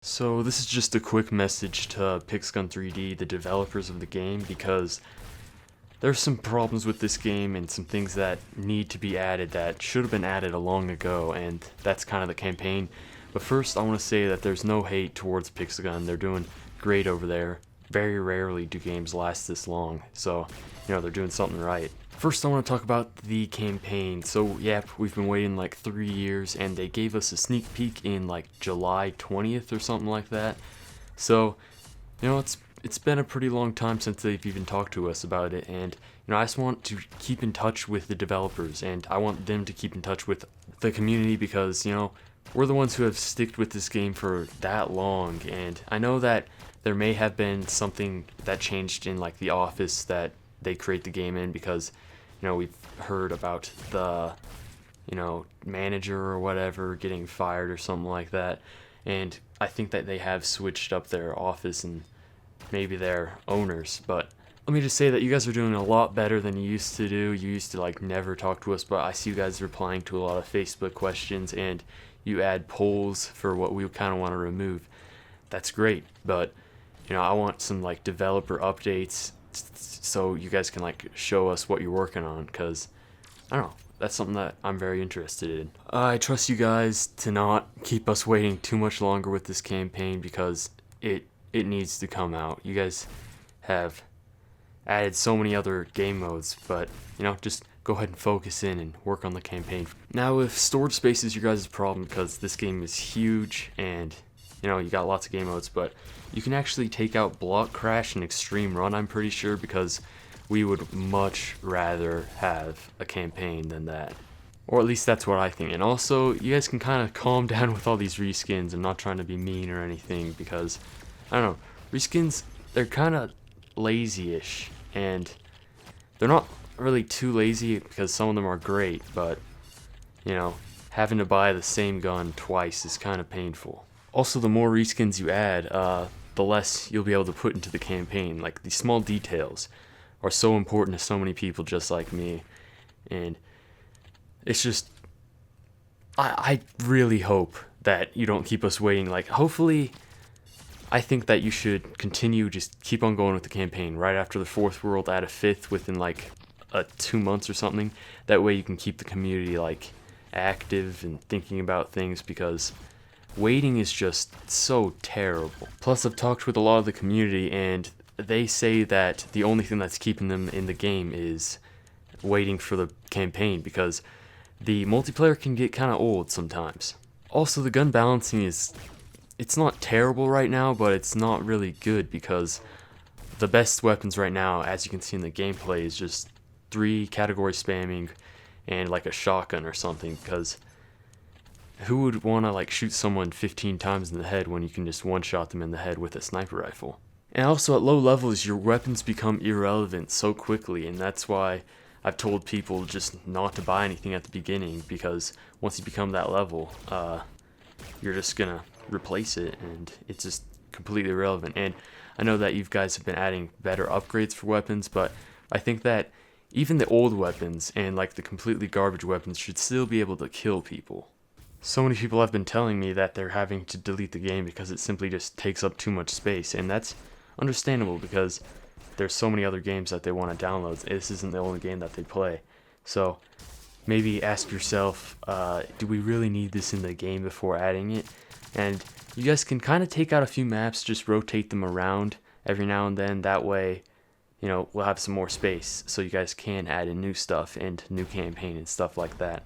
So this is just a quick message to Pixgun 3D, the developers of the game, because there's some problems with this game and some things that need to be added that should have been added a long ago, and that's kind of the campaign. But first I want to say that there's no hate towards Pixgun. They're doing great over there. Very rarely do games last this long, so they're doing something right. First I want to talk about the campaign. So yeah, we've been waiting like 3 years and they gave us a sneak peek in like July 20th or something like that. So it's been a pretty long time since they've even talked to us about it, and I just want to keep in touch with the developers, and I want them to keep in touch with the community because we're the ones who have sticked with this game for that long. And I know that there may have been something that changed in like the office that they create the game in, because we've heard about the manager or whatever getting fired or something like that, and I think that they have switched up their office and maybe their owners. But let me just say that you guys are doing a lot better than you used to do. You used to like never talk to us, but I see you guys replying to a lot of Facebook questions, and you add polls for what we kind of want to remove. That's great, but I want some like developer updates so you guys can like show us what you're working on, because I don't know, that's something that I'm very interested in. I trust you guys to not keep us waiting too much longer with this campaign, because it needs to come out. You guys have added so many other game modes, but just go ahead and focus in and work on the campaign. Now, if storage space is your guys' problem, because this game is huge and you got lots of game modes, but you can actually take out Block Crash and Extreme Run, I'm pretty sure, because we would much rather have a campaign than that. Or at least that's what I think. And also, you guys can kind of calm down with all these reskins. I'm not trying to be mean or anything, because I don't know, reskins, they're kind of lazy-ish, and they're not really too lazy because some of them are great, but having to buy the same gun twice is kind of painful. Also, the more reskins you add, the less you'll be able to put into the campaign. Like, these small details are so important to so many people just like me, and it's just, I really hope that you don't keep us waiting. Like, hopefully, I think that you should continue, just keep on going with the campaign. Right after the fourth world, add a fifth within like 2 months or something. That way you can keep the community like active and thinking about things, because waiting is just so terrible. Plus, I've talked with a lot of the community, and they say that the only thing that's keeping them in the game is waiting for the campaign, because the multiplayer can get kind of old sometimes. Also, the gun balancing it's not terrible right now, but it's not really good, because the best weapons right now, as you can see in the gameplay, is just 3 category spamming and like a shotgun or something, because who would want to like shoot someone 15 times in the head when you can just one-shot them in the head with a sniper rifle? And also, at low levels, your weapons become irrelevant so quickly, and that's why I've told people just not to buy anything at the beginning, because once you become that level, you're just gonna replace it, and it's just completely irrelevant. And I know that you guys have been adding better upgrades for weapons, but I think that even the old weapons and like the completely garbage weapons should still be able to kill people. So many people have been telling me that they're having to delete the game because it simply just takes up too much space, and that's understandable, because there's so many other games that they want to download. This isn't the only game that they play. So maybe ask yourself, do we really need this in the game before adding it? And you guys can kind of take out a few maps, just rotate them around every now and then. That way, we'll have some more space, so you guys can add in new stuff and new campaign and stuff like that.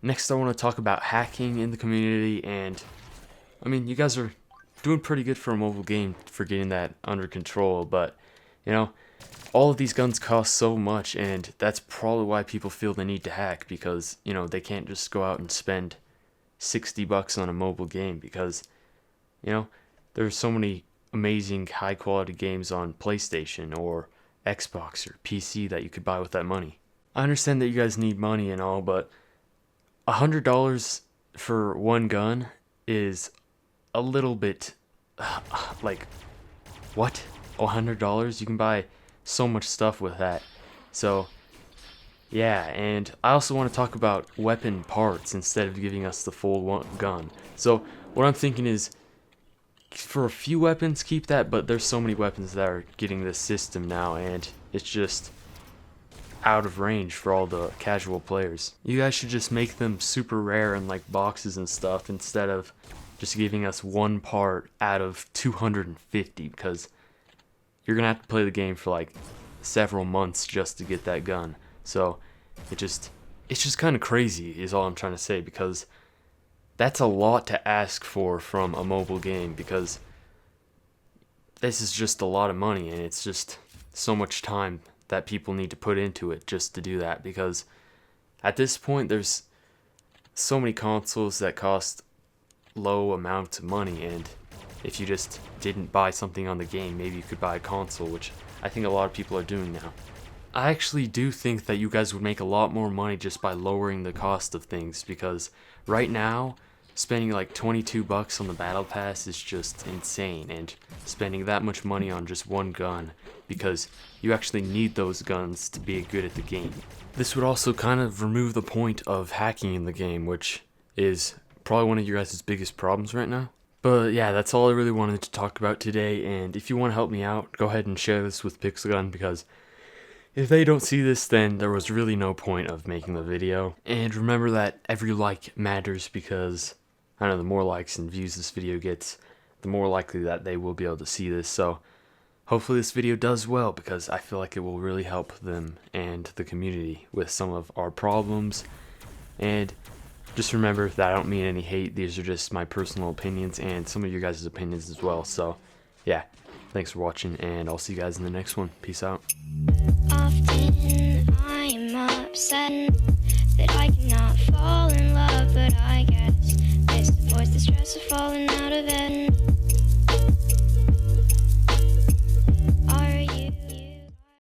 Next, I want to talk about hacking in the community, and I mean, you guys are doing pretty good for a mobile game for getting that under control, but all of these guns cost so much, and that's probably why people feel the need to hack, because they can't just go out and spend $60 on a mobile game, because there's so many amazing high quality games on PlayStation or Xbox or PC that you could buy with that money. I understand that you guys need money and all, but $100 for one gun is a little bit like, what? $100? You can buy so much stuff with that. So yeah, and I also want to talk about weapon parts instead of giving us the full gun. So what I'm thinking is, for a few weapons, keep that, but there's so many weapons that are getting this system now, and it's just out of range for all the casual players. You guys should just make them super rare in like boxes and stuff instead of just giving us one part out of 250, because you're gonna have to play the game for like several months just to get that gun. So it's just kind of crazy is all I'm trying to say, because that's a lot to ask for from a mobile game, because this is just a lot of money, and it's just so much time that people need to put into it just to do that, because at this point there's so many consoles that cost low amounts of money, and if you just didn't buy something on the game, maybe you could buy a console, which I think a lot of people are doing now. I actually do think that you guys would make a lot more money just by lowering the cost of things, because right now spending like $22 on the battle pass is just insane, and spending that much money on just one gun because you actually need those guns to be good at the game. This would also kind of remove the point of hacking in the game, which is probably one of you guys' biggest problems right now. But yeah, that's all I really wanted to talk about today, and if you want to help me out, go ahead and share this with Pixelgun, because if they don't see this, then there was really no point of making the video. And remember that every like matters, because I don't know, the more likes and views this video gets, the more likely that they will be able to see this. So hopefully this video does well, because I feel like it will really help them and the community with some of our problems. And just remember that I don't mean any hate. These are just my personal opinions and some of you guys' opinions as well. So yeah, thanks for watching, and I'll see you guys in the next one. Peace out. Often I'm upset that I cannot fall in love, but I guess this avoids the stress of falling out of it.